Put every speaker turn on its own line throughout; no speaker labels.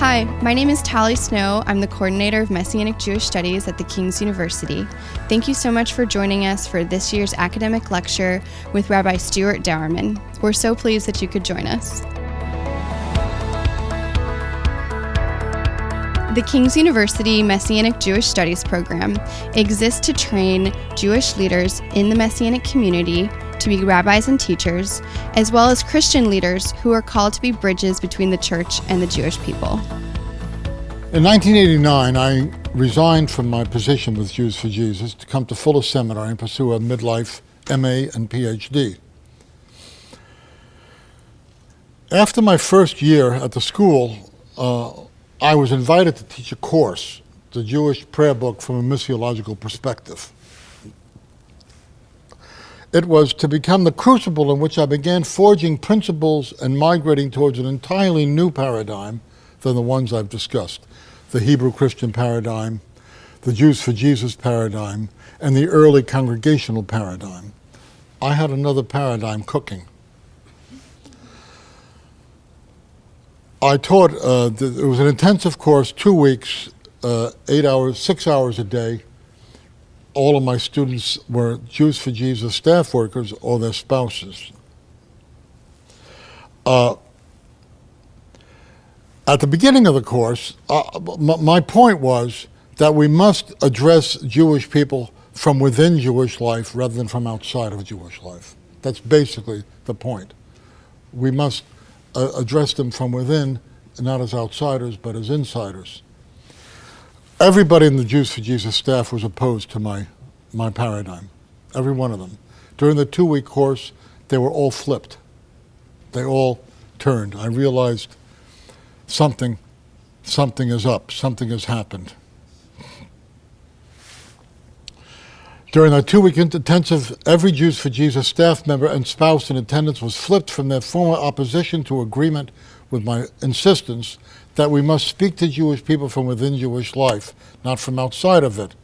Hi, my name is Tally Snow. I'm the coordinator of Messianic Jewish Studies at the King's University. Thank you so much for joining us for this year's academic lecture with Rabbi Stuart Dauermann. We're so pleased that you could join us. The King's University Messianic Jewish Studies program exists to train Jewish leaders in the Messianic community to be rabbis and teachers, as well as Christian leaders who are called to be bridges between the church and the Jewish people.
In 1989, I resigned from my position with Jews for Jesus to come to Fuller Seminary and pursue a midlife MA and PhD. After my first year at the school, I was invited to teach a course, the Jewish prayer book from a missiological perspective. It was to become the crucible in which I began forging principles and migrating towards an entirely new paradigm than the ones I've discussed. The Hebrew Christian paradigm, the Jews for Jesus paradigm, and the early congregational paradigm. I had another paradigm cooking. I taught, it was an intensive course, 2 weeks, 8 hours, 6 hours a day. All of my students were Jews for Jesus staff workers or their spouses. At the beginning of the course, my point was that we must address Jewish people from within Jewish life rather than from outside of Jewish life. That's basically the point. We must address them from within, not as outsiders, but as insiders. Everybody in the Jews for Jesus staff was opposed to my paradigm, every one of them. During the 2-week course, they were all flipped. They all turned. I realized something is up, something has happened. During that 2-week intensive, every Jews for Jesus staff member and spouse in attendance was flipped from their former opposition to agreement with my insistence that we must speak to Jewish people from within Jewish life, not from outside of it,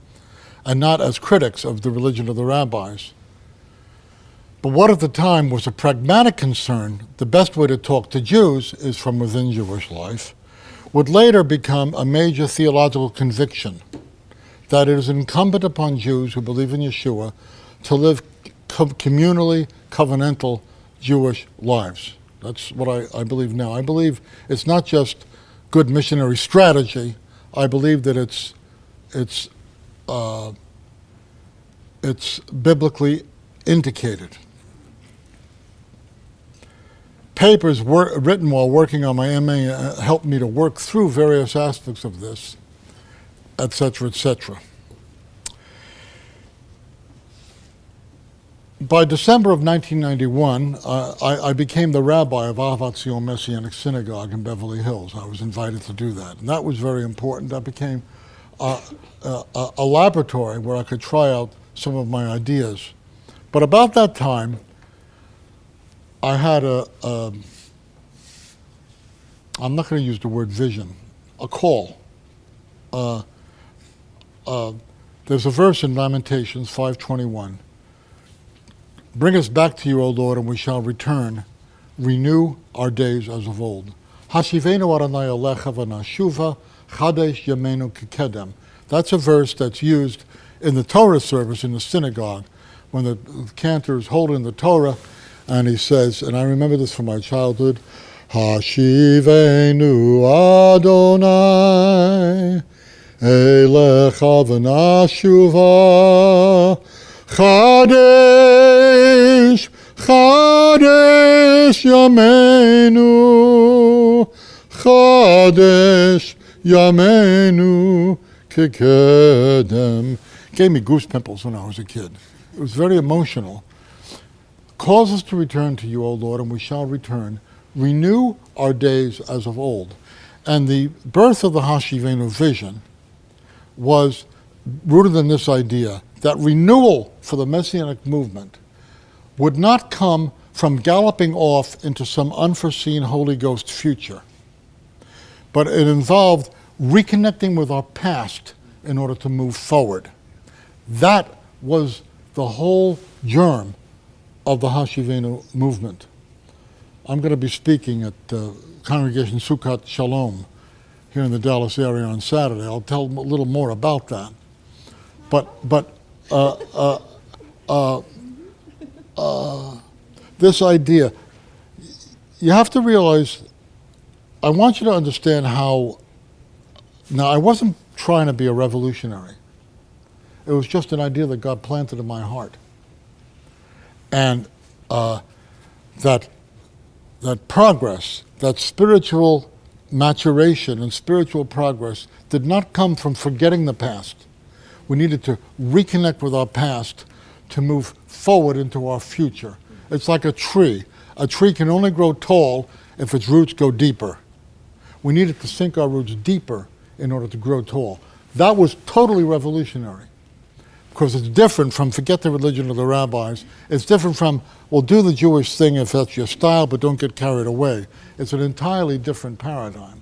and not as critics of the religion of the rabbis. But what at the time was a pragmatic concern, the best way to talk to Jews is from within Jewish life, would later become a major theological conviction that it is incumbent upon Jews who believe in Yeshua to live communally, covenantal Jewish lives. That's what I believe now. I believe it's not just good missionary strategy. I believe that it's biblically indicated. Papers written while working on my MA helped me to work through various aspects of this, etc., etc. By December of 1991, I became the rabbi of Ahavat Zion Messianic Synagogue in Beverly Hills. I was invited to do that, and that was very important. That became a laboratory where I could try out some of my ideas. But about that time, I had I'm not going to use the word vision, a call. There's a verse in Lamentations 5:21. Bring us back to you, O Lord, and we shall return. Renew our days as of old. Hashivenu Adonai alecha v'nashuva chadesh yamenu kekedem. That's a verse that's used in the Torah service in the synagogue when the cantor is holding the Torah, and he says, and I remember this from my childhood, Hashivenu Adonai elecha v'nashuva Chadesh, Chadesh Yamenu, Chadesh Yamenu Kekedem. Gave me goose pimples when I was a kid. It was very emotional. Cause us to return to you, O Lord, and we shall return. Renew our days as of old. And the birth of the Hashivenu vision was rooted in this idea that renewal for the Messianic movement would not come from galloping off into some unforeseen Holy Ghost future, but it involved reconnecting with our past in order to move forward. That was the whole germ of the Hashivenu movement. I'm going to be speaking at Congregation Sukkot Shalom here in the Dallas area on Saturday. I'll tell them a little more about that. But this idea, you have to realize, I want you to understand how, now I wasn't trying to be a revolutionary. It was just an idea that God planted in my heart. And that progress, that spiritual maturation and spiritual progress did not come from forgetting the past. We needed to reconnect with our past to move forward into our future. It's like a tree. A tree can only grow tall if its roots go deeper. We needed to sink our roots deeper in order to grow tall. That was totally revolutionary, because it's different from forget the religion of the rabbis. It's different from, well, do the Jewish thing if that's your style, but don't get carried away. It's an entirely different paradigm.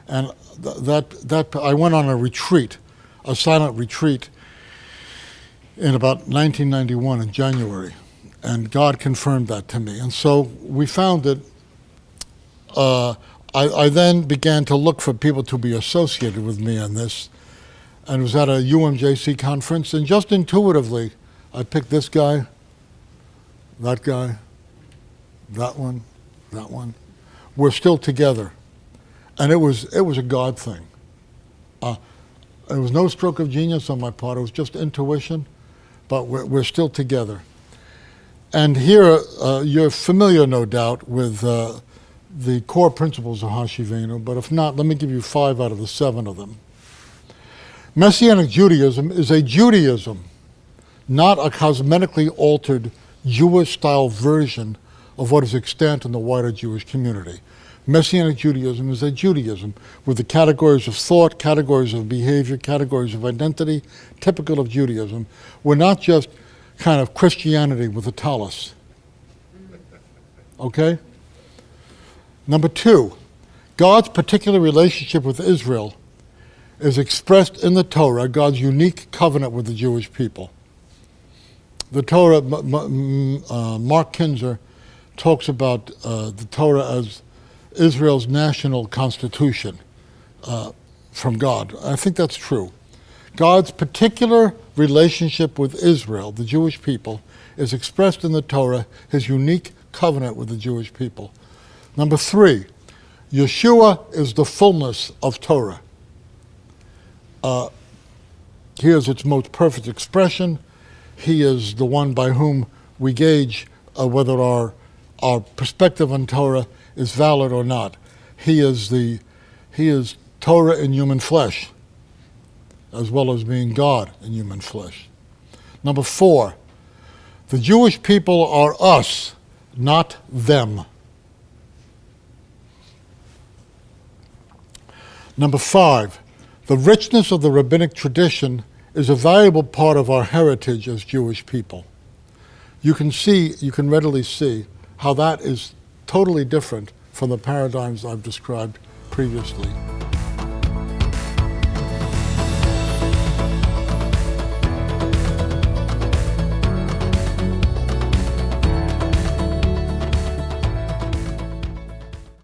And that I went on a retreat, a silent retreat, in about 1991 in January, and God confirmed that to me. And so we found that I then began to look for people to be associated with me in this, and it was at a UMJC conference, and just intuitively, I picked this guy, that one. We're still together. And it was a God thing. It was no stroke of genius on my part, it was just intuition, but we're still together. And here, you're familiar, no doubt, with the core principles of Hashivenu, but if not, let me give you 5 out of the 7 of them. Messianic Judaism is a Judaism, not a cosmetically altered Jewish-style version of what is extant in the wider Jewish community. Messianic Judaism is a Judaism with the categories of thought, categories of behavior, categories of identity, typical of Judaism. We're not just kind of Christianity with a tallis. Okay? Number 2, God's particular relationship with Israel is expressed in the Torah, God's unique covenant with the Jewish people. The Torah, Mark Kinzer talks about the Torah as Israel's national constitution from God. I think that's true. God's particular relationship with Israel, the Jewish people, is expressed in the Torah, his unique covenant with the Jewish people. Number 3, Yeshua is the fullness of Torah. Here's its most perfect expression. He is the one by whom we gauge whether our perspective on Torah is valid or not. He is Torah in human flesh, as well as being God in human flesh. Number 4, the Jewish people are us, not them. Number 5, the richness of the rabbinic tradition is a valuable part of our heritage as Jewish people. You can readily see how that is totally different from the paradigms I've described previously.